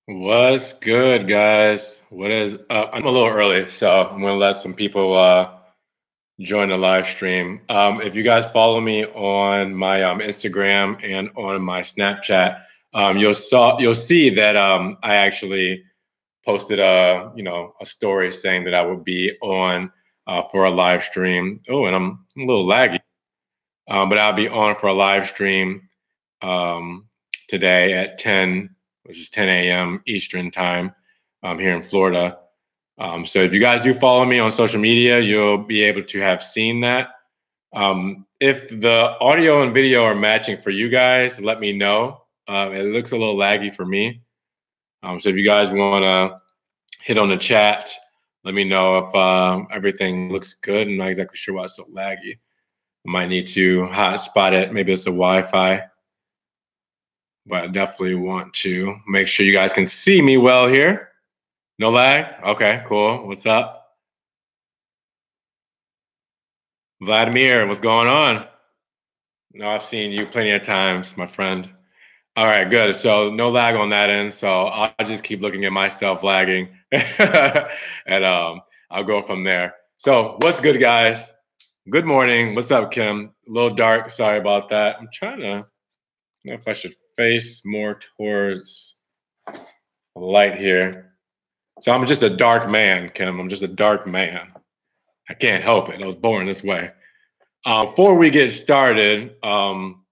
What's good, guys? What is I'm a little early, so I'm gonna let some people join the live stream. If you guys follow me on my Instagram and on my Snapchat, you'll see that I actually posted a story saying that I would be on for a live stream. Oh, and I'm a little laggy, but I'll be on for a live stream um, today at 10, which is 10 a.m. Eastern time here in Florida. So if you guys do follow me on social media, you'll be able to have seen that. If the audio and video are matching for you guys, let me know. It looks a little laggy for me. So if you guys want to hit on the chat, let me know if everything looks good. I'm not exactly sure why it's so laggy. I might need to hotspot it. Maybe it's the Wi-Fi. But I definitely want to make sure you guys can see me well here. No lag? Okay, cool. What's up? Vladimir, what's going on? No, I've seen you plenty of times, my friend. All right, good. So no lag on that end. So I'll just keep looking at myself lagging and I'll go from there. So what's good, guys? Good morning. What's up, Kim? A little dark. Sorry about that. I'm trying to, I don't know if I should face more towards the light here. So I'm just a dark man, Kim. I'm just a dark man. I can't help it. I was born this way. Before we get started, I'm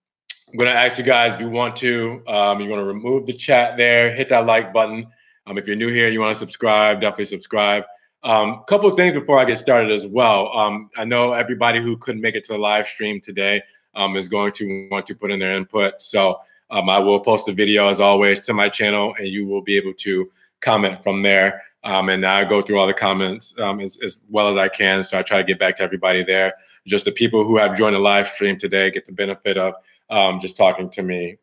going to ask you guys if you want to, you want to remove the chat there, hit that like button. If you're new here, you want to subscribe, definitely subscribe. Couple of things before I get started as well. I know everybody who couldn't make it to the live stream today is going to want to put in their input. So I will post a video as always to my channel and you will be able to comment from there. And I go through all the comments as well as I can. So I try to get back to everybody there. Just the people who have joined the live stream today get the benefit of just talking to me,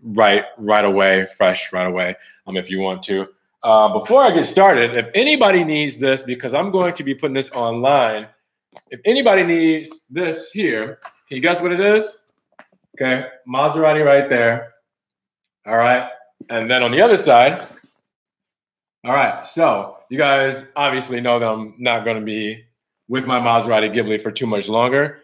right away, fresh right away, if you want to. Before I get started, if anybody needs this, because I'm going to be putting this online, if anybody needs this here, can you guess what it is? Okay, Maserati right there. All right, and then on the other side, all right, so you guys obviously know that I'm not going to be with my Maserati Ghibli for too much longer.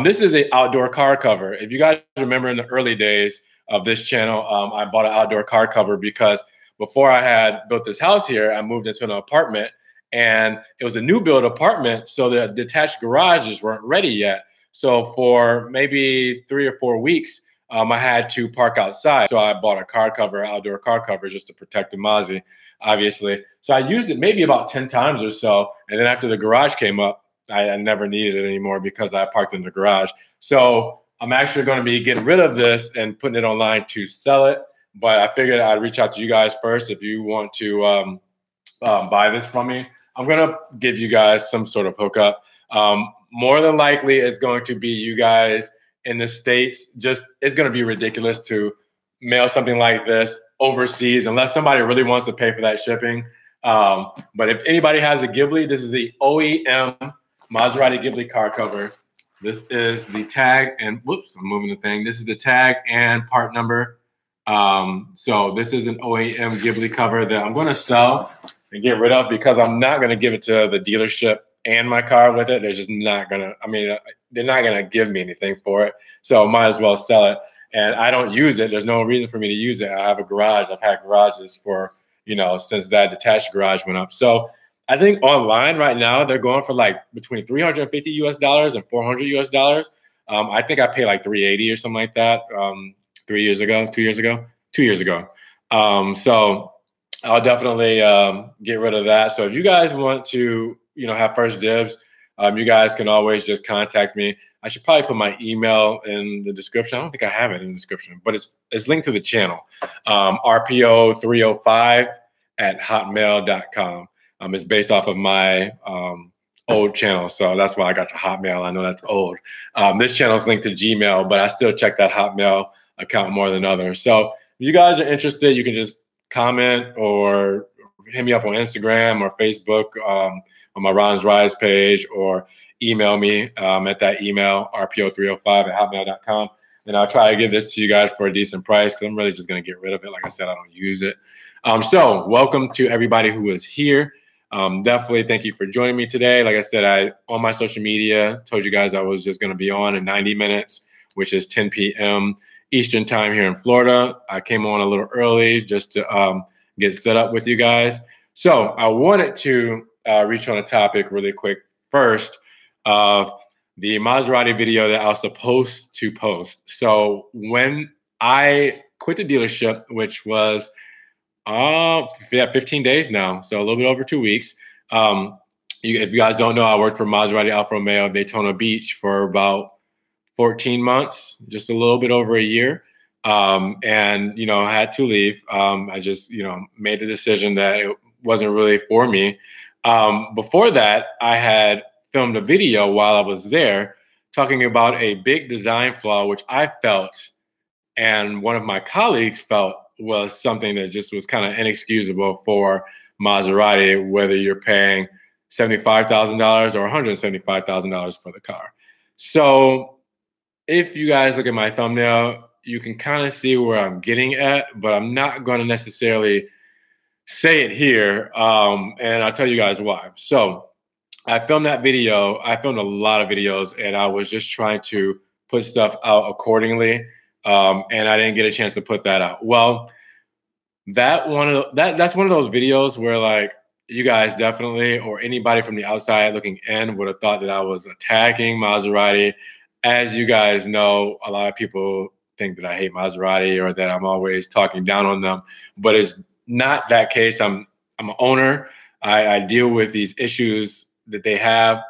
This is an outdoor car cover. If you guys remember in the early days of this channel, I bought an outdoor car cover because before I had built this house here, I moved into an apartment and it was a new build apartment. So the detached garages weren't ready yet. So for maybe 3 or 4 weeks, I had to park outside. So I bought a car cover, outdoor car cover, just to protect the Mazzy, obviously. So I used it maybe about 10 times or so. And then after the garage came up, I never needed it anymore because I parked in the garage. So I'm actually going to be getting rid of this and putting it online to sell it. But I figured I'd reach out to you guys first if you want to buy this from me. I'm going to give you guys some sort of hookup. More than likely, it's going to be you guys in the States. It's going to be ridiculous to mail something like this overseas unless somebody really wants to pay for that shipping. But if anybody has a Ghibli, this is the OEM Maserati Ghibli car cover. This is the tag and whoops, I'm moving the thing. This is the tag and part number. So this is an OEM Ghibli cover that I'm going to sell and get rid of because I'm not going to give it to the dealership and my car with it. They're just not going to, they're not going to give me anything for it. So I might as well sell it. And I don't use it. There's no reason for me to use it. I have a garage. I've had garages for, since that detached garage went up. So I think online right now, they're going for like between $350 US and $400 US. I think I paid like $380 or something like that 2 years ago. So I'll definitely get rid of that. So if you guys want to, have first dibs, you guys can always just contact me. I should probably put my email in the description. I don't think I have it in the description, but it's linked to the channel, rpo305@hotmail.com. It's based off of my old channel, so that's why I got the Hotmail. I know that's old. This channel is linked to Gmail, but I still check that Hotmail account more than others. So if you guys are interested, you can just comment or hit me up on Instagram or Facebook on my Ron's Rise page, or email me at that email, rpo305@hotmail.com. And I'll try to give this to you guys for a decent price because I'm really just going to get rid of it. Like I said, I don't use it. So welcome to everybody who is here. Definitely thank you for joining me today. Like I said, on my social media told you guys I was just going to be on in 90 minutes, which is 10 p.m. Eastern time here in Florida. I came on a little early just to get set up with you guys. So I wanted to reach on a topic really quick first of the Maserati video that I was supposed to post. So when I quit the dealership, which was yeah, 15 days now. So a little bit over 2 weeks. If you guys don't know, I worked for Maserati Alfa Romeo Daytona Beach for about 14 months, just a little bit over a year. And, I had to leave. I just, made the decision that it wasn't really for me. Before that, I had filmed a video while I was there talking about a big design flaw, which I felt and one of my colleagues felt was something that just was kind of inexcusable for Maserati, whether you're paying $75,000 or $175,000 for the car. So if you guys look at my thumbnail, you can kind of see where I'm getting at, but I'm not going to necessarily say it here. And I'll tell you guys why. So I filmed that video. I filmed a lot of videos, and I was just trying to put stuff out accordingly. And I didn't get a chance to put that out. Well, that's one of those videos where, like, you guys definitely, or anybody from the outside looking in, would have thought that I was attacking Maserati. As you guys know, a lot of people think that I hate Maserati or that I'm always talking down on them, but it's not that case. I'm an owner. I deal with these issues that they have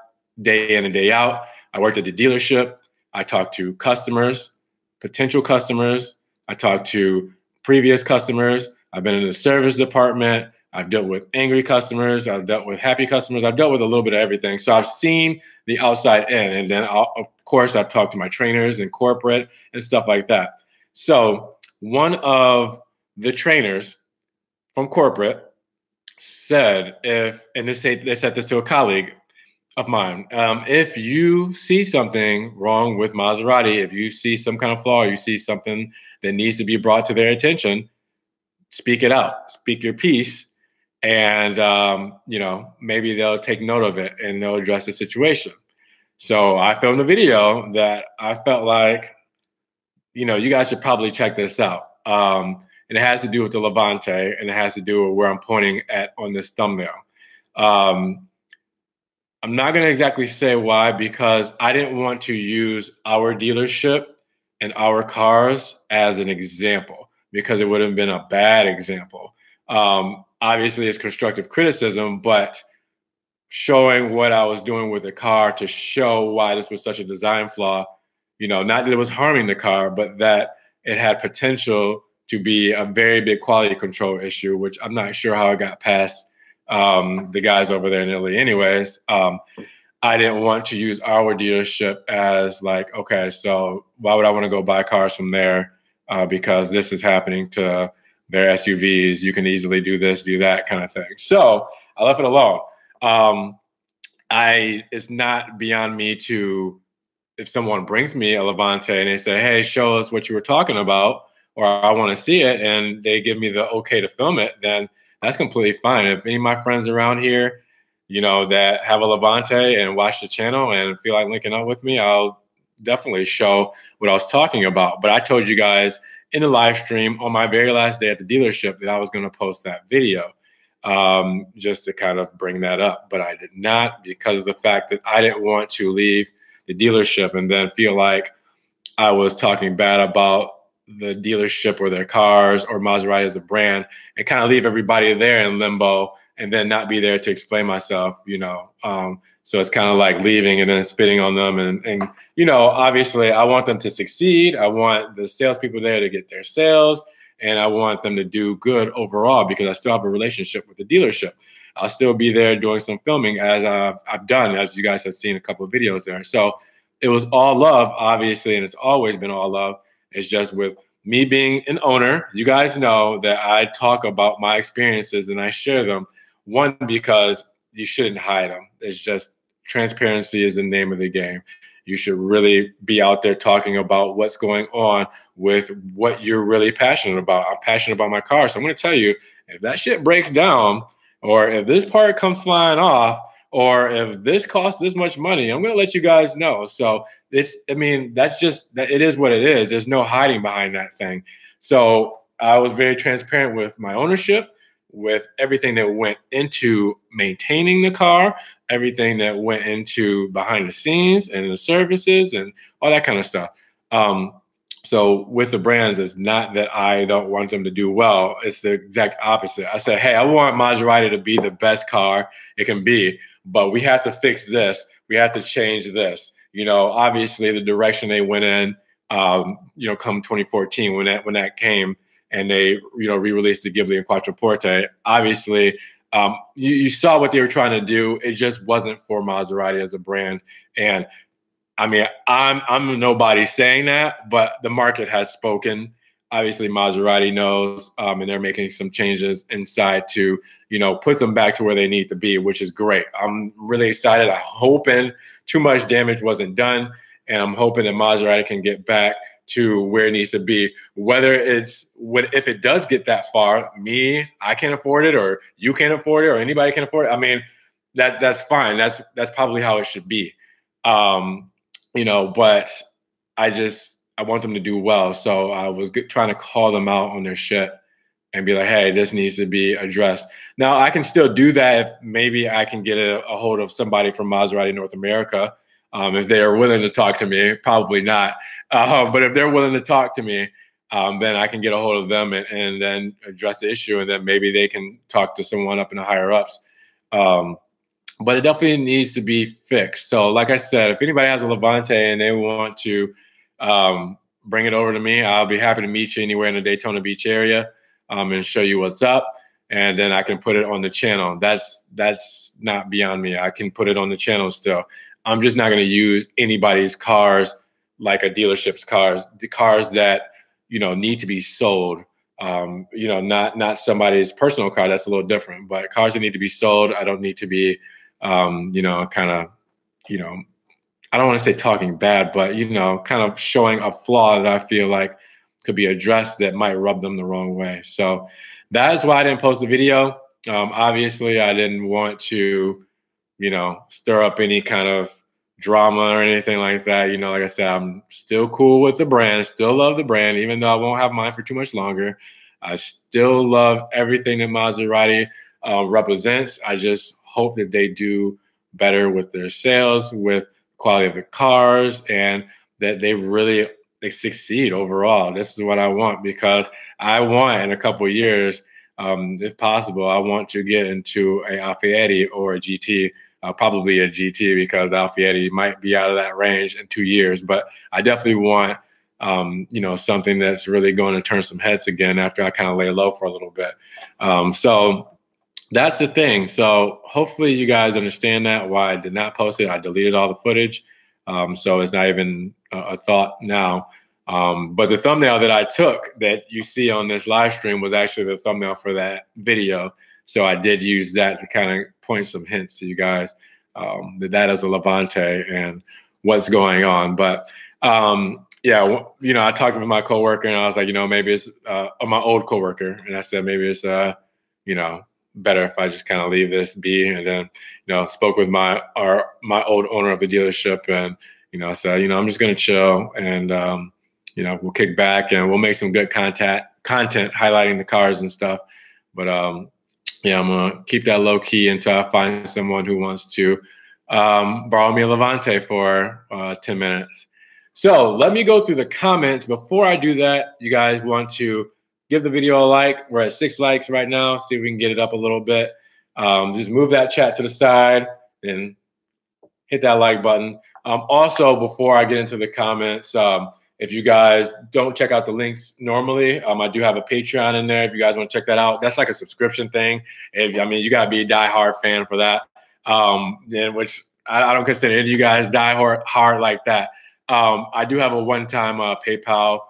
day in and day out. I worked at the dealership. I talk to customers, potential customers. I talk to previous customers. I've been in the service department. I've dealt with angry customers. I've dealt with happy customers. I've dealt with a little bit of everything. So I've seen the outside in. And then, of course, I've talked to my trainers in corporate and stuff like that. So one of the trainers from corporate said, they said this to a colleague of mine. If you see something wrong with Maserati, if you see some kind of flaw, you see something that needs to be brought to their attention, speak it out, speak your piece, and maybe they'll take note of it and they'll address the situation. So I filmed a video that I felt like, you guys should probably check this out. And it has to do with the Levante, and it has to do with where I'm pointing at on this thumbnail. I'm not going to exactly say why, because I didn't want to use our dealership and our cars as an example, because it would have been a bad example. Obviously, it's constructive criticism, but showing what I was doing with the car to show why this was such a design flaw, not that it was harming the car, but that it had potential to be a very big quality control issue, which I'm not sure how it got past the guys over there in Italy anyways. I didn't want to use our dealership as like, okay, so why would I want to go buy cars from there? Because this is happening to their SUVs. You can easily do this, do that kind of thing. So I left it alone. It's not beyond me to, if someone brings me a Levante and they say, hey, show us what you were talking about, or I want to see it, and they give me the okay to film it, then that's completely fine. If any of my friends around here, that have a Levante and watch the channel and feel like linking up with me, I'll definitely show what I was talking about. But I told you guys in the live stream on my very last day at the dealership that I was going to post that video, just to kind of bring that up. But I did not, because of the fact that I didn't want to leave the dealership and then feel like I was talking bad about the dealership or their cars or Maserati as a brand, and kind of leave everybody there in limbo and then not be there to explain myself, so it's kind of like leaving and then spitting on them. And obviously I want them to succeed. I want the salespeople there to get their sales, and I want them to do good overall, because I still have a relationship with the dealership. I'll still be there doing some filming, as I've done, as you guys have seen a couple of videos there. So it was all love, obviously, and it's always been all love. It's just with me being an owner, you guys know that I talk about my experiences and I share them. One, because you shouldn't hide them. It's just transparency is the name of the game. You should really be out there talking about what's going on with what you're really passionate about. I'm passionate about my car. So I'm going to tell you, if that shit breaks down, or if this part comes flying off, or if this costs this much money, I'm going to let you guys know. So I mean, that's just, it is what it is. There's no hiding behind that thing. So I was very transparent with my ownership, with everything that went into maintaining the car, everything that went into behind the scenes and the services and all that kind of stuff. So with the brands, it's not that I don't want them to do well. It's the exact opposite. I said, hey, I want Maserati to be the best car it can be, but we have to fix this. We have to change this. You know, obviously the direction they went in, you know, come 2014 when that came, and they, you know, re-released the Ghibli and Quattroporte. Obviously, you saw what they were trying to do. It just wasn't for Maserati as a brand. And I mean, I'm nobody saying that, but the market has spoken. Obviously, Maserati knows, and they're making some changes inside to, you know, put them back to where they need to be, which is great. I'm really excited. I'm hoping too much damage wasn't done, and I'm hoping that Maserati can get back to where it needs to be. Whether if it does get that far, I can't afford it, or you can't afford it, or anybody can afford it. I mean, that's fine. That's probably how it should be. You know, but I want them to do well. So I was trying to call them out on their shit and be like, hey, this needs to be addressed. Now, I can still do that if maybe I can get a hold of somebody from Maserati North America. If they are willing to talk to me, probably not. But if they're willing to talk to me, then I can get a hold of them and then address the issue, and then maybe they can talk to someone up in the higher ups. But it definitely needs to be fixed. So like I said, if anybody has a Levante and they want to bring it over to me, I'll be happy to meet you anywhere in the Daytona Beach area and show you what's up. And then I can put it on the channel. That's not beyond me. I can put it on the channel still. I'm just not going to use anybody's cars like a dealership's cars, the cars that, you know, need to be sold. You know, not somebody's personal car. That's a little different, but cars that need to be sold. I don't need to be, you know, kind of, you know, I don't want to say talking bad, but, you know, kind of showing a flaw that I feel like could be addressed that might rub them the wrong way. So that is why I didn't post the video. Obviously, I didn't want to, you know, stir up any kind of drama or anything like that. You know, like I said, I'm still cool with the brand, still love the brand, even though I won't have mine for too much longer. I still love everything that Maserati represents. I just hope that they do better with their sales, with quality of the cars, and that they really succeed overall. This is what I want, because I want in a couple of years, if possible, I want to get into a Alfieri or a GT. Probably a GT, because Alfieri might be out of that range in 2 years. But I definitely want, you know, something that's really going to turn some heads again after I kind of lay low for a little bit. So that's the thing. So hopefully you guys understand that, why I did not post it. I deleted all the footage. So it's not even a thought now. But the thumbnail that I took that you see on this live stream was actually the thumbnail for that video. So I did use that to kind of point some hints to you guys that is a Levante and what's going on. But yeah, you know, I talked with my coworker and I was like, you know, maybe it's my old coworker, and I said maybe it's you know, better if I just kind of leave this be. And then, you know, spoke with my old owner of the dealership, and, you know, I said, you know, I'm just gonna chill, and you know, we'll kick back and we'll make some good content highlighting the cars and stuff. But yeah, I'm gonna keep that low key until I find someone who wants to borrow me a Levante for 10 minutes. So let me go through the comments. Before I do that, you guys want to give the video a like. We're at 6 likes right now. See if we can get it up a little bit. Just move that chat to the side and hit that like button. Also, before I get into the comments, if you guys don't check out the links normally, I do have a Patreon in there. If you guys want to check that out, that's like a subscription thing. I mean, you got to be a diehard fan for that. Which I don't consider any of you guys diehard like that. I do have a one-time PayPal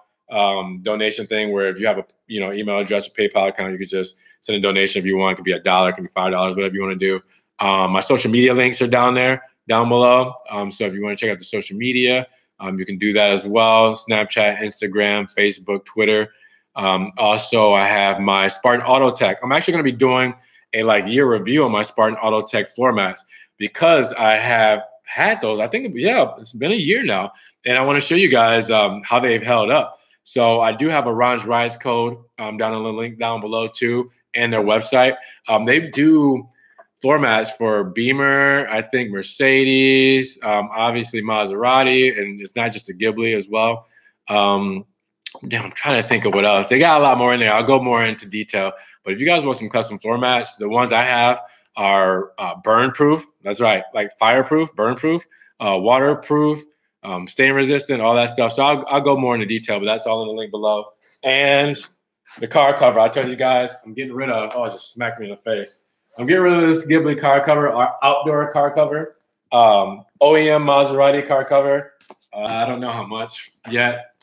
donation thing where if you have a email address or PayPal account, you could just send a donation if you want. It could be $1, it could be $5, whatever you want to do. My social media links are down there. down below. So if you want to check out the social media, you can do that as well. Snapchat, Instagram, Facebook, Twitter. Also, I have my Spartan Auto Tech. I'm actually going to be doing a year review on my Spartan Auto Tech floor mats because I have had those. I think, yeah, it's been a year now. And I want to show you guys how they've held up. So I do have a Ron's Rides code down in the link down below too, and their website. They do floor mats for Beamer, I think Mercedes, obviously Maserati, and it's not just a Ghibli as well. Damn, I'm trying to think of what else. They got a lot more in there. I'll go more into detail. But if you guys want some custom floor mats, the ones I have are burn proof. That's right, like fireproof, burn proof, waterproof, stain resistant, all that stuff. So I'll go more into detail, but that's all in the link below. And the car cover, I tell you guys, I'm getting rid of. Oh, it just smacked me in the face. I'm getting rid of this Ghibli car cover, our outdoor car cover, OEM Maserati car cover. I don't know how much yet.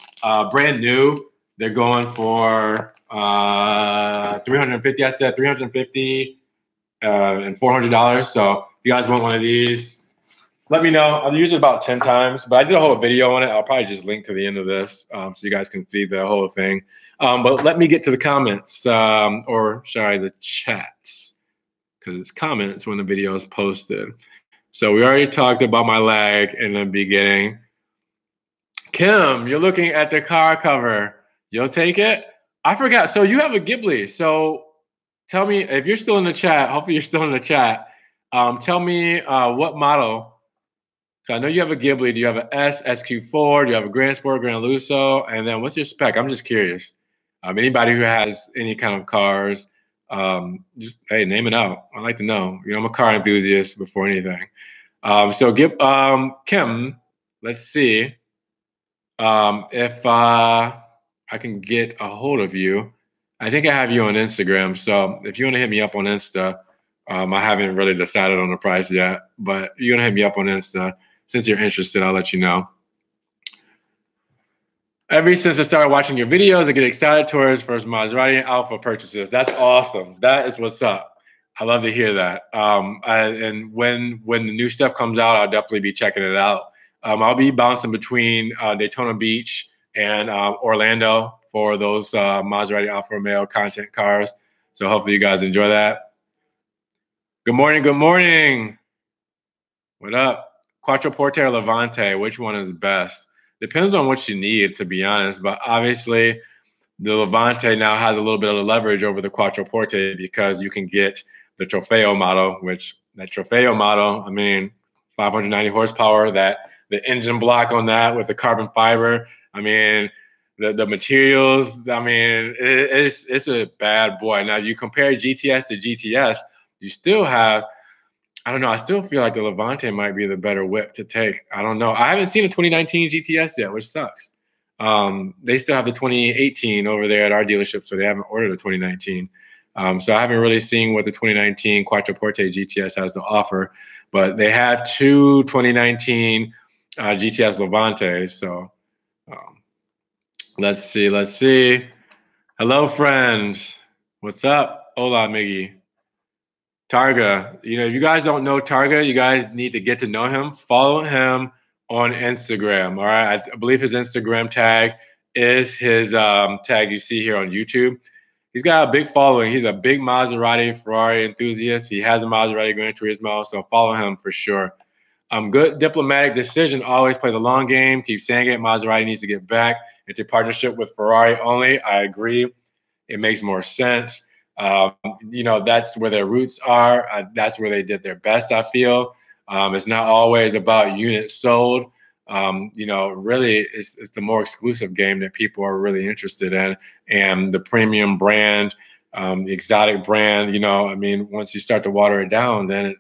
Brand new. They're going for $350. I said $350 and $400. So if you guys want one of these, let me know. I'll use it about 10 times, but I did a whole video on it. I'll probably just link to the end of this so you guys can see the whole thing. But let me get to the comments, or sorry, the chats, because it's comments when the video is posted. So we already talked about my lag in the beginning. Kim, you're looking at the car cover. You'll take it? I forgot. So you have a Ghibli. So tell me, if you're still in the chat, hopefully you're still in the chat, tell me what model. I know you have a Ghibli. Do you have an S, SQ4? Do you have a Grand Sport, Grand Lusso? And then what's your spec? I'm just curious. Anybody who has any kind of cars, just, hey, name it out. I'd like to know. You know, I'm a car enthusiast before anything. So Kim, let's see if I can get a hold of you. I think I have you on Instagram. So if you want to hit me up on Insta, I haven't really decided on the price yet, but if you're going to hit me up on Insta, since you're interested, I'll let you know. Ever since I started watching your videos, I get excited towards first Maserati and Alpha purchases. That's awesome. That is what's up. I love to hear that. And when the new stuff comes out, I'll definitely be checking it out. I'll be bouncing between Daytona Beach and Orlando for those Maserati Alfa Romeo content cars. So hopefully you guys enjoy that. Good morning. Good morning. What up? Quattroporte or Levante, which one is best? Depends on what you need, to be honest. But obviously, the Levante now has a little bit of leverage over the Quattroporte because you can get the Trofeo model, which that Trofeo model, I mean, 590 horsepower, the engine block on that with the carbon fiber. I mean, the materials, I mean, it's a bad boy. Now, you compare GTS to GTS, you still have, I don't know, I still feel like the Levante might be the better whip to take. I don't know. I haven't seen a 2019 GTS yet, which sucks. They still have the 2018 over there at our dealership, so they haven't ordered a 2019. So I haven't really seen what the 2019 Quattroporte GTS has to offer, but they have two 2019 GTS Levantes. So let's see. Hello, friend. What's up? Hola, Miggy. Targa. You know, if you guys don't know Targa, you guys need to get to know him. Follow him on Instagram. All right. I believe his Instagram tag is his tag you see here on YouTube. He's got a big following. He's a big Maserati, Ferrari enthusiast. He has a Maserati Gran Turismo, so follow him for sure. Good diplomatic decision. Always play the long game. Keep saying it. Maserati needs to get back into partnership with Ferrari only. I agree. It makes more sense. You know, that's where their roots are. That's where they did their best, I feel. It's not always about units sold. You know, really, it's the more exclusive game that people are really interested in, and the premium brand, the exotic brand. You know, I mean, once you start to water it down, then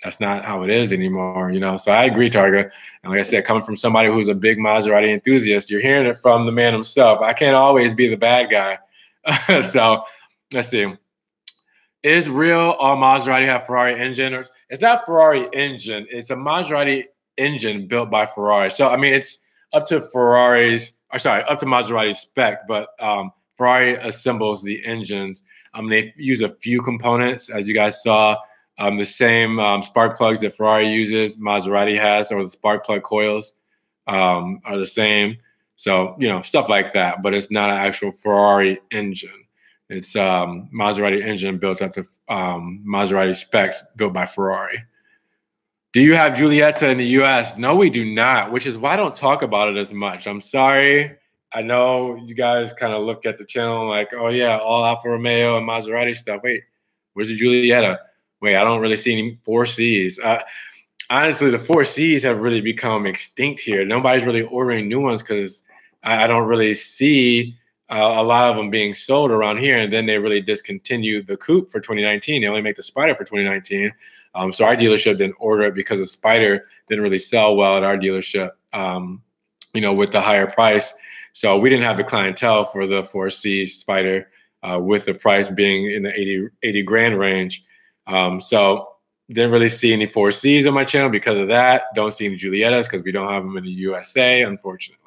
that's not how it is anymore. You know, so I agree, Targa. And like I said, coming from somebody who's a big Maserati enthusiast, you're hearing it from the man himself. I can't always be the bad guy. So let's see. Is real all Maserati have Ferrari engine? Or it's not Ferrari engine. It's a Maserati engine built by Ferrari. So, I mean, it's up to up to Maserati's spec, but Ferrari assembles the engines. They use a few components, as you guys saw The same spark plugs that Ferrari uses, Maserati has, or the spark plug coils are the same. So, stuff like that. But it's not an actual Ferrari engine. It's Maserati engine built up to Maserati specs built by Ferrari. Do you have Giulietta in the US? No, we do not, which is why I don't talk about it as much. I'm sorry. I know you guys kind of look at the channel like, oh yeah, all Alfa Romeo and Maserati stuff. Wait, where's the Giulietta? Wait, I don't really see any 4Cs. Honestly, the 4Cs have really become extinct here. Nobody's really ordering new ones because I don't really see a lot of them being sold around here. And then they really discontinued the coupe for 2019. They only make the Spider for 2019. So our dealership didn't order it because the Spider didn't really sell well at our dealership, with the higher price. So we didn't have the clientele for the 4C Spider with the price being in the 80 grand range. So didn't really see any 4Cs on my channel because of that. Don't see any Giuliettas because we don't have them in the USA, unfortunately.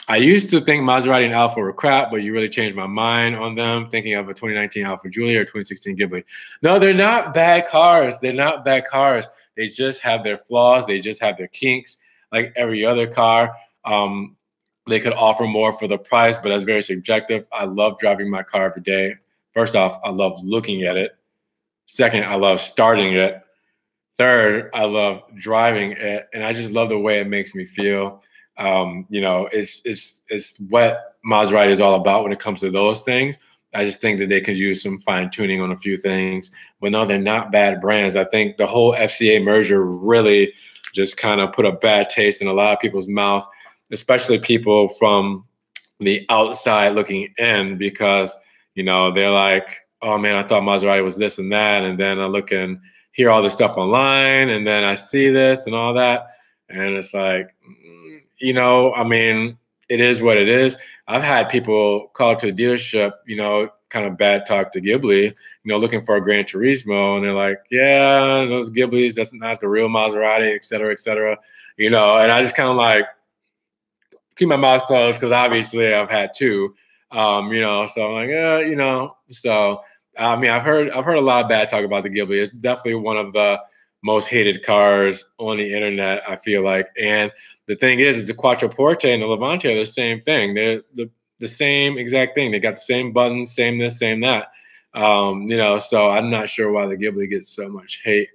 I used to think Maserati and Alfa were crap, but you really changed my mind on them, thinking of a 2019 Alfa Giulia or 2016 Ghibli. No, they're not bad cars. They're not bad cars. They just have their flaws. They just have their kinks, like every other car. They could offer more for the price, but that's very subjective. I love driving my car every day. First off, I love looking at it. Second, I love starting it. Third, I love driving it, and I just love the way it makes me feel. It's what Maserati is all about when it comes to those things. I just think that they could use some fine tuning on a few things, but no, they're not bad brands. I think the whole FCA merger really just kind of put a bad taste in a lot of people's mouth, especially people from the outside looking in, because, they're like, oh man, I thought Maserati was this and that. And then I look and hear all this stuff online, and then I see this and all that. And it's like, it is what it is. I've had people call to the dealership, kind of bad talk to Ghibli, looking for a Gran Turismo. And they're like, yeah, those Ghiblis, that's not the real Maserati, et cetera, et cetera. And I just kind of like keep my mouth closed because obviously I've had two, so I'm like, so, I've heard a lot of bad talk about the Ghibli. It's definitely one of the most hated cars on the internet, I feel like. And the thing is the Quattroporte and the Levante are the same thing. They're the same exact thing. They got the same buttons, same this, same that. So I'm not sure why the Ghibli gets so much hate.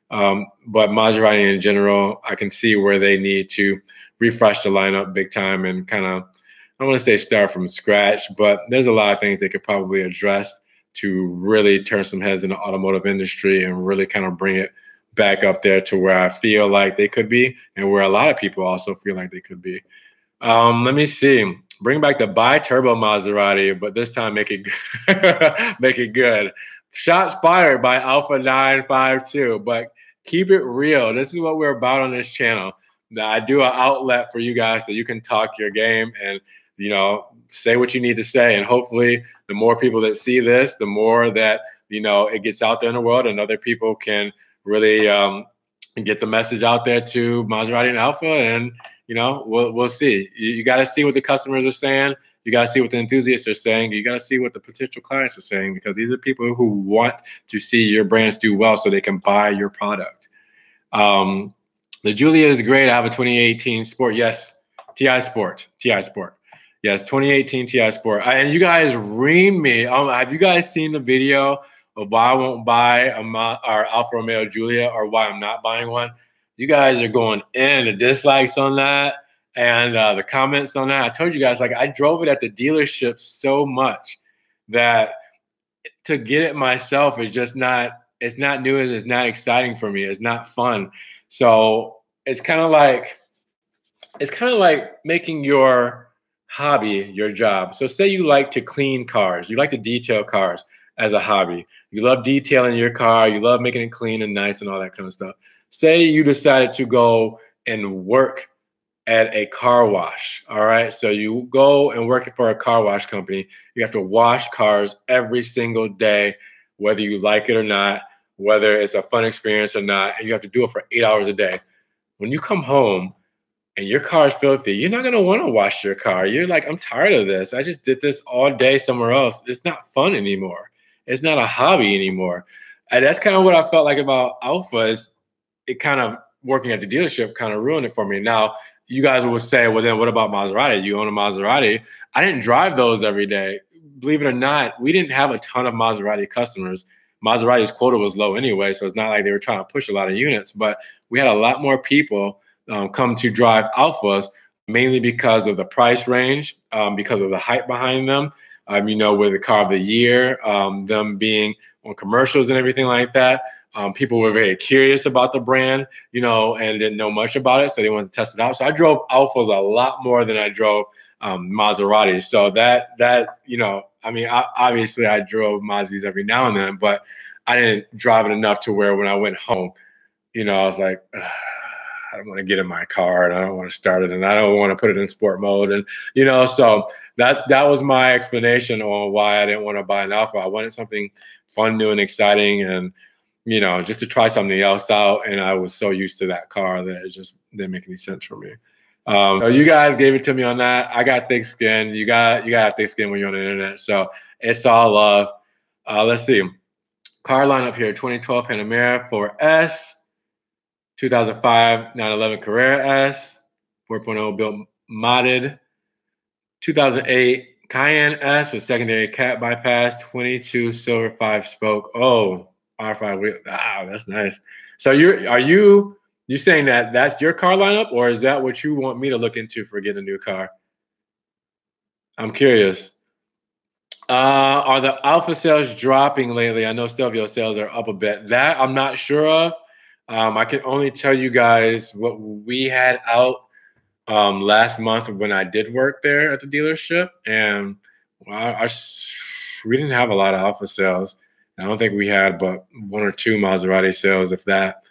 But Maserati in general, I can see where they need to refresh the lineup big time and kind of, I don't want to say start from scratch, but there's a lot of things they could probably address to really turn some heads in the automotive industry and really kind of bring it back up there to where I feel like they could be and where a lot of people also feel like they could be. Let me see. Bring back the bi-turbo Maserati, but this time make it make it good. Shots fired by Alpha 952, but keep it real. This is what we're about on this channel. Now, I do an outlet for you guys so you can talk your game and, say what you need to say. And hopefully the more people that see this, the more that, it gets out there in the world and other people can really get the message out there to Maserati and Alpha. And, we'll see. You got to see what the customers are saying. You got to see what the enthusiasts are saying. You got to see what the potential clients are saying, because these are people who want to see your brands do well so they can buy your product. The Giulia is great. I have a 2018 Sport. Yes, TI Sport. Yes, 2018 TI Sport. And you guys ream me. Have you guys seen the video of why I won't buy our Alfa Romeo Giulia or why I'm not buying one? You guys are going in. The dislikes on that and the comments on that. I told you guys, like, I drove it at the dealership so much that to get it myself is just not, it's not new and it's not exciting for me. It's not fun. So it's kind of like making your hobby your job. So say you like to clean cars, you like to detail cars as a hobby. You love detailing your car, you love making it clean and nice and all that kind of stuff. Say you decided to go and work at a car wash, all right? So you go and work for a car wash company. You have to wash cars every single day, whether you like it or not, whether it's a fun experience or not, and you have to do it for 8 hours a day. When you come home and your car is filthy, you're not gonna wanna wash your car. You're like, I'm tired of this. I just did this all day somewhere else. It's not fun anymore. It's not a hobby anymore. And that's kind of what I felt like about Alpha is it kind of working at the dealership kind of ruined it for me. Now, you guys will say, well, then what about Maserati? You own a Maserati. I didn't drive those every day. Believe it or not, we didn't have a ton of Maserati customers. Maserati's quota was low anyway, so it's not like they were trying to push a lot of units, but we had a lot more people come to drive Alphas, mainly because of the price range, because of the hype behind them. With the car of the year, them being on commercials and everything like that. People were very curious about the brand, and didn't know much about it, so they wanted to test it out. So I drove Alphas a lot more than I drove Maserati. So obviously I drove Mazis every now and then, but I didn't drive it enough to where when I went home, I was like, I don't want to get in my car and I don't want to start it and I don't want to put it in sport mode. And, so that was my explanation on why I didn't want to buy an Alpha. I wanted something fun, new, and exciting and, just to try something else out. And I was so used to that car that it just didn't make any sense for me. So you guys gave it to me on that. I got thick skin. You got to have thick skin when you're on the internet. So it's all love. Let's see. Car lineup here: 2012 Panamera 4S, 2005 911 Carrera S, 4.0 built modded, 2008 Cayenne S with secondary cat bypass, 22 silver 5-spoke. Oh, R5 wheel. Wow, that's nice. So are you saying that that's your car lineup, or is that what you want me to look into for getting a new car? I'm curious. Are the Alpha sales dropping lately? I know Stelvio sales are up a bit. That I'm not sure of. I can only tell you guys what we had out last month when I did work there at the dealership, and we didn't have a lot of Alpha sales. I don't think we had but 1 or 2 Maserati sales, if that.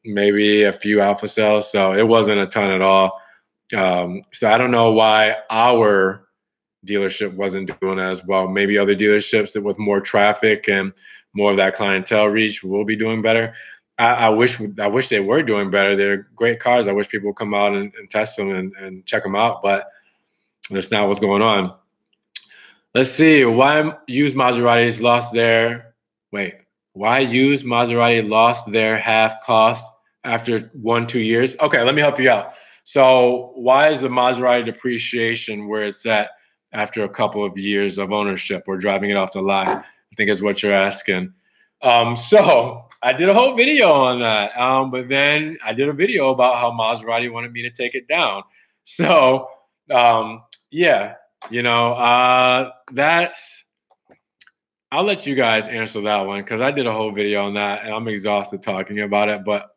Maybe a few Alpha sales, so it wasn't a ton at all. So I don't know why our dealership wasn't doing as well. Maybe other dealerships that with more traffic and more of that clientele reach will be doing better. I wish they were doing better. They're great cars. I wish people would come out and test them and check them out, but that's not what's going on. Let's see. Why used Maserati lost their half cost after 1-2 years? Okay, let me help you out. So why is the Maserati depreciation where it's at after a couple of years of ownership or driving it off the lot? I think is what you're asking. So I did a whole video on that, but then I did a video about how Maserati wanted me to take it down. So yeah, that's, I'll let you guys answer that one because I did a whole video on that and I'm exhausted talking about it. But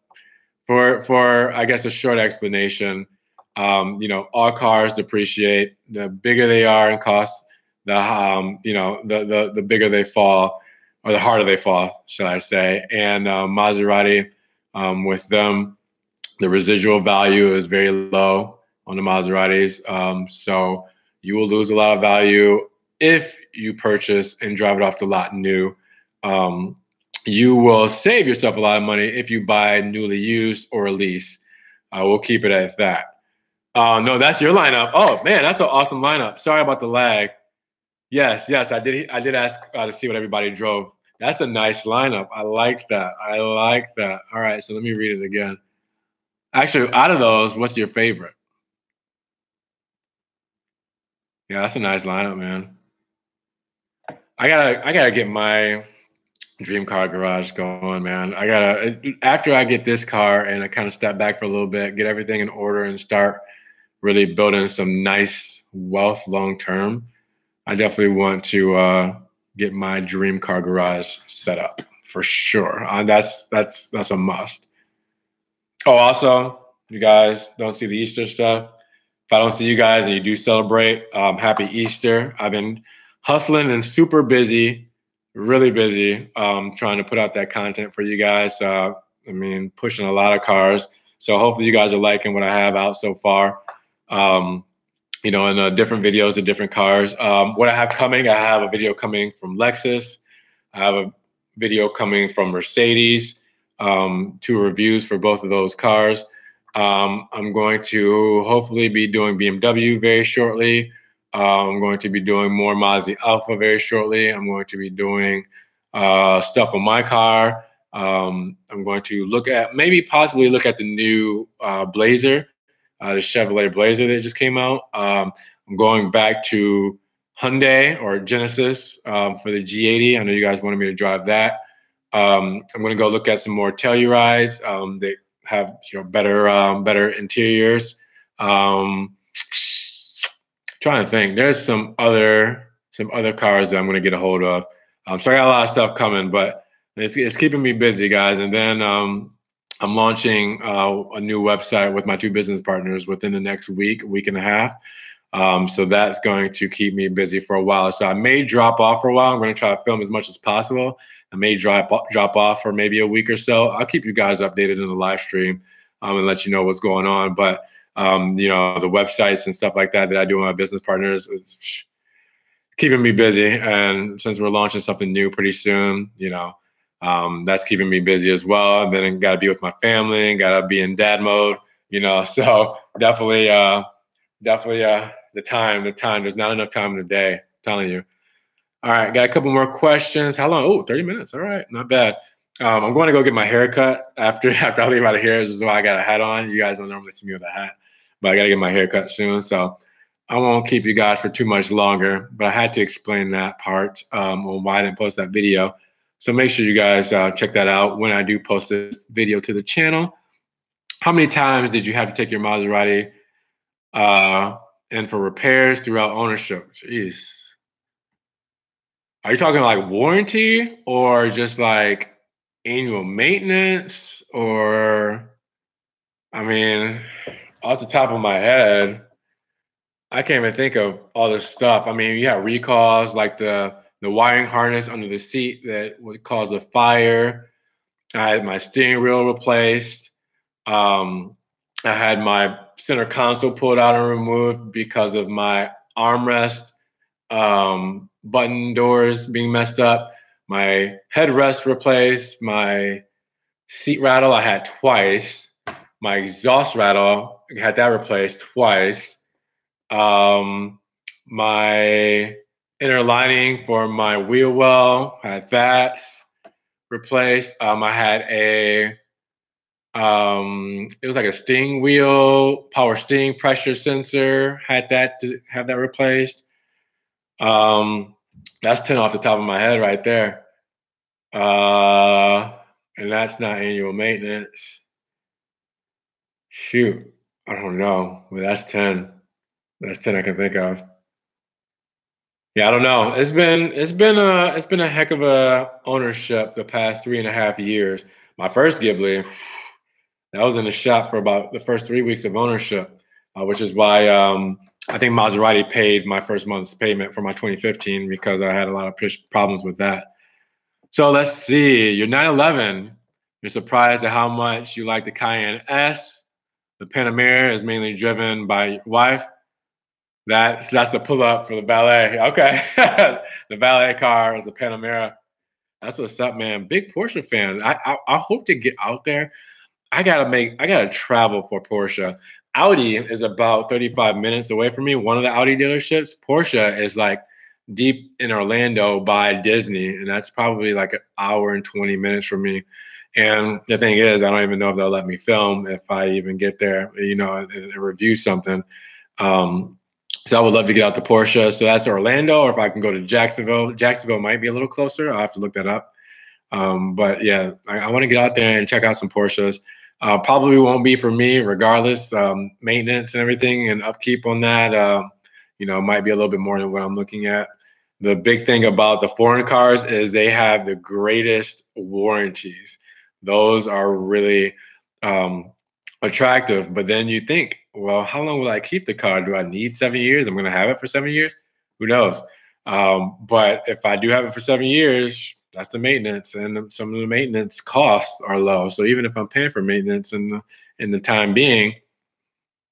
for I guess a short explanation, all cars depreciate. The bigger they are in cost, the bigger they fall, or the harder they fall, should I say. And Maserati, with them, the residual value is very low on the Maseratis. So you will lose a lot of value if you purchase and drive it off the lot new. You will save yourself a lot of money if you buy newly used or a lease. We'll keep it at that. No, that's your lineup. Oh man, that's an awesome lineup. Sorry about the lag. Yes, I did ask to see what everybody drove. That's a nice lineup. I like that. All right, so let me read it again. Actually, out of those, what's your favorite? Yeah, that's a nice lineup, man. I gotta get my dream car garage going, man. After I get this car and I kind of step back for a little bit, get everything in order and start really building some nice wealth long term, I definitely want to get my dream car garage set up for sure. That's a must. Oh, also, you guys don't see the Easter stuff. If I don't see you guys and you do celebrate, happy Easter. I've been hustling and super busy, really busy, trying to put out that content for you guys. Pushing a lot of cars. So hopefully you guys are liking what I have out so far. And different videos of different cars. What I have coming, I have a video coming from Lexus. I have a video coming from Mercedes, 2 reviews for both of those cars. I'm going to hopefully be doing BMW very shortly. I'm going to be doing more Mazda Alpha very shortly. I'm going to be doing stuff on my car. I'm going to possibly look at the new Blazer, the Chevrolet Blazer that just came out. I'm going back to Hyundai or Genesis for the G80. I know you guys wanted me to drive that. I'm going to go look at some more Tellurides that have better interiors. Trying to think, there's some other cars that I'm going to get a hold of. So I got a lot of stuff coming, but it's keeping me busy, guys. And then I'm launching a new website with my two business partners within the next week and a half. So that's going to keep me busy for a while. So I may drop off for a while. I'm going to try to film as much as possible. I may drop off for maybe a week or so. I'll keep you guys updated in the live stream and let you know what's going on. But the websites and stuff like that I do with my business partners, it's keeping me busy. And since we're launching something new pretty soon, that's keeping me busy as well. And then I got to be with my family, got to be in dad mode, so definitely the time, there's not enough time in the day, I'm telling you. All right, got a couple more questions. How long? Oh, 30 minutes. All right, not bad. I'm going to go get my hair cut after I leave out of here. This is why I got a hat on. You guys don't normally see me with a hat, but I got to get my hair cut soon. So I won't keep you guys for too much longer, but I had to explain that part on why I didn't post that video. So make sure you guys check that out when I do post this video to the channel. How many times did you have to take your Maserati in for repairs throughout ownership? Jeez. Are you talking like warranty or just like annual maintenance? Or, I mean, off the top of my head, I can't even think of all this stuff. I mean, you have recalls like the wiring harness under the seat that would cause a fire. I had my steering wheel replaced. I had my center console pulled out and removed because of my armrest button doors being messed up. My headrest replaced. My seat rattle I had twice. My exhaust rattle I had that replaced twice. My inner lining for my wheel well I had that replaced. I had it was like a steering wheel, power steering pressure sensor, had that to have that replaced. That's 10 off the top of my head right there. And that's not annual maintenance. Shoot, I don't know. Well, that's 10. That's 10 I can think of. Yeah, I don't know. It's been a heck of a ownership the past 3.5 years. My first Ghibli, I was in the shop for about the first 3 weeks of ownership, which is why I think Maserati paid my first month's payment for my 2015 because I had a lot of problems with that. So let's see. You're 911. You're surprised at how much you like the Cayenne S. The Panamera is mainly driven by your wife. That's the pull-up for the valet. Okay. The valet car is the Panamera. That's what's up, man. Big Porsche fan. I hope to get out there. I gotta travel for Porsche. Audi is about 35 minutes away from me, one of the Audi dealerships. Porsche is like deep in Orlando by Disney, and that's probably like an hour and 20 minutes from me. And the thing is, I don't even know if they'll let me film if I even get there, and review something. So I would love to get out to Porsche. So that's Orlando, or if I can go to Jacksonville. Jacksonville might be a little closer. I'll have to look that up. But yeah, I want to get out there and check out some Porsches. Probably won't be for me regardless. Maintenance and everything and upkeep on that, might be a little bit more than what I'm looking at. The big thing about the foreign cars is they have the greatest warranties. Those are really attractive. But then you think, well, how long will I keep the car? Do I need 7 years? I'm going to have it for 7 years? Who knows? But if I do have it for 7 years, that's the maintenance, and some of the maintenance costs are low. So even if I'm paying for maintenance in the time being,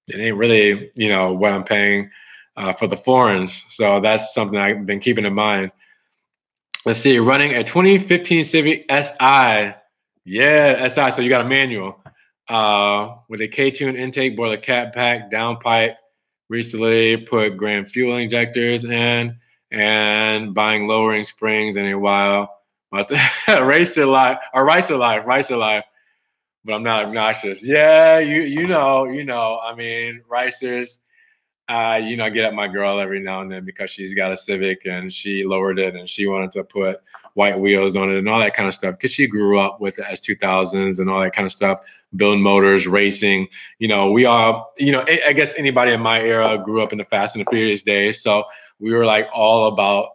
it ain't really, what I'm paying for the foreigns. So that's something I've been keeping in mind. Let's see, running a 2015 Civic SI. Yeah, SI. So you got a manual with a K-tune intake, boiler cap pack, downpipe. Recently put grand fuel injectors in and buying lowering springs in a while. Racer life or Ricer life, Ricer life. But I'm not obnoxious. Yeah, you know. I mean, Ricers. I get at my girl every now and then because she's got a Civic and she lowered it and she wanted to put white wheels on it and all that kind of stuff because she grew up with the S2000s and all that kind of stuff, building motors, racing. We all, I guess anybody in my era grew up in the Fast and the Furious days. So we were like all about,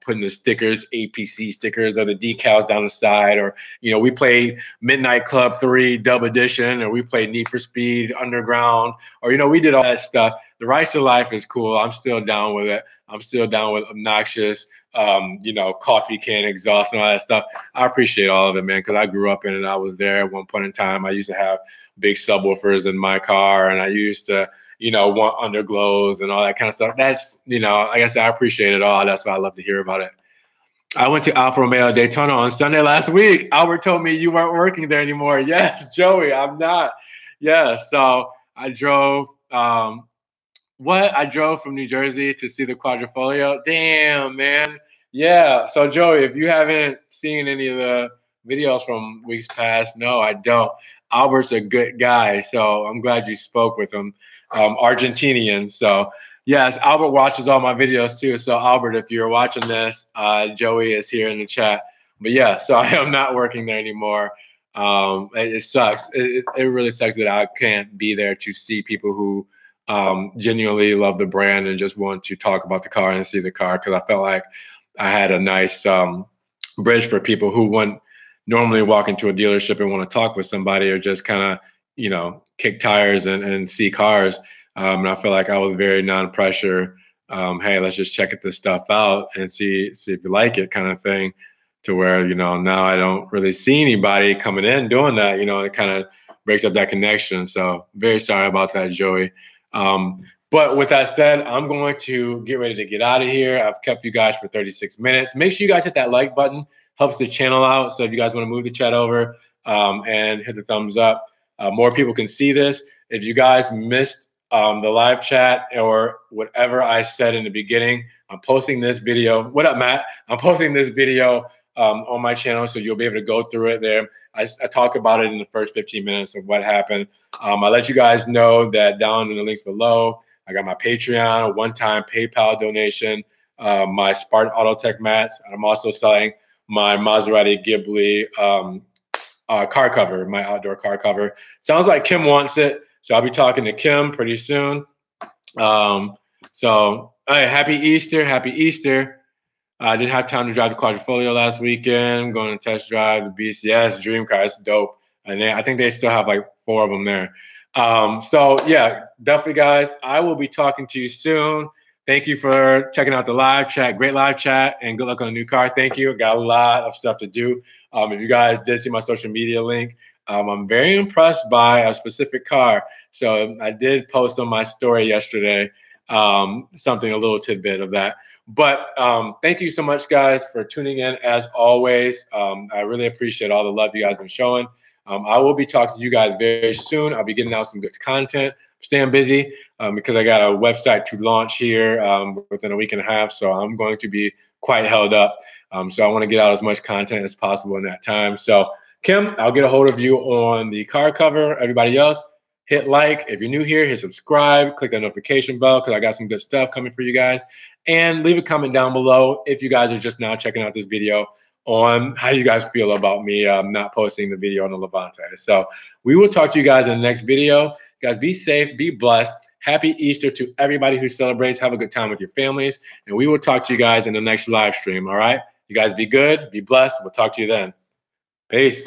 putting the stickers, APC stickers or the decals down the side. Or, we played Midnight Club 3 Dub Edition, or we played Need for Speed Underground, or, we did all that stuff. The Ricer life is cool. I'm still down with it. I'm still down with obnoxious, coffee can exhaust and all that stuff. I appreciate all of it, man, because I grew up in it. I was there at one point in time. I used to have big subwoofers in my car, and I used to, want underglows and all that kind of stuff. That's, like I said, I appreciate it all. That's why I love to hear about it. I went to Alfa Romeo Daytona on Sunday last week. Albert told me you weren't working there anymore. Yes, Joey, I'm not. Yeah, so I drove. I drove from New Jersey to see the Quattroporte. Damn, man. Yeah. So, Joey, if you haven't seen any of the videos from weeks past, no, I don't. Albert's a good guy, so I'm glad you spoke with him. Argentinian. So, yes, Albert watches all my videos too. So, Albert, if you're watching this, Joey is here in the chat. But yeah, so I am not working there anymore. It sucks. It really sucks that I can't be there to see people who genuinely love the brand and just want to talk about the car and see the car, because I felt like I had a nice bridge for people who wouldn't normally walk into a dealership and want to talk with somebody or just kind of, kick tires and see cars. And I feel like I was very non-pressure. Hey, let's just check this stuff out and see if you like it kind of thing, to where, now I don't really see anybody coming in doing that. It kind of breaks up that connection. So very sorry about that, Joey. But with that said, I'm going to get ready to get out of here. I've kept you guys for 36 minutes. Make sure you guys hit that like button. Helps the channel out. So if you guys want to move the chat over and hit the thumbs up, more people can see this. If you guys missed the live chat or whatever I said in the beginning, I'm posting this video. What up, Matt? I'm posting this video on my channel, so you'll be able to go through it there. I talk about it in the first 15 minutes of what happened. I let you guys know that down in the links below, I got my Patreon, a one-time PayPal donation, my Spartan Auto Tech mats, and I'm also selling my Maserati Ghibli car cover, my outdoor car cover. Sounds like Kim wants it, so I'll be talking to Kim pretty soon. So, hey, happy Easter, happy Easter. I didn't have time to drive the Quattroporte last weekend. I'm going to test drive the Beast. Yes, dream car. It's dope. And I think they still have like 4 of them there. So, yeah, definitely, guys. I will be talking to you soon. Thank you for checking out the live chat. Great live chat, and good luck on the new car. Thank you. Got a lot of stuff to do. If you guys did see my social media link, I'm very impressed by a specific car. So I did post on my story yesterday something, a little tidbit of that. But thank you so much, guys, for tuning in as always. I really appreciate all the love you guys have been showing. I will be talking to you guys very soon. I'll be getting out some good content. Staying busy because I got a website to launch here within a week and a half. So I'm going to be quite held up. So I want to get out as much content as possible in that time. So Kim, I'll get a hold of you on the car cover. Everybody else, hit like. If you're new here, hit subscribe. Click that notification bell because I got some good stuff coming for you guys. And leave a comment down below if you guys are just now checking out this video on how you guys feel about me not posting the video on the Levante. So we will talk to you guys in the next video. Guys, be safe, be blessed. Happy Easter to everybody who celebrates. Have a good time with your families. And we will talk to you guys in the next live stream, all right? You guys be good, be blessed. We'll talk to you then. Peace.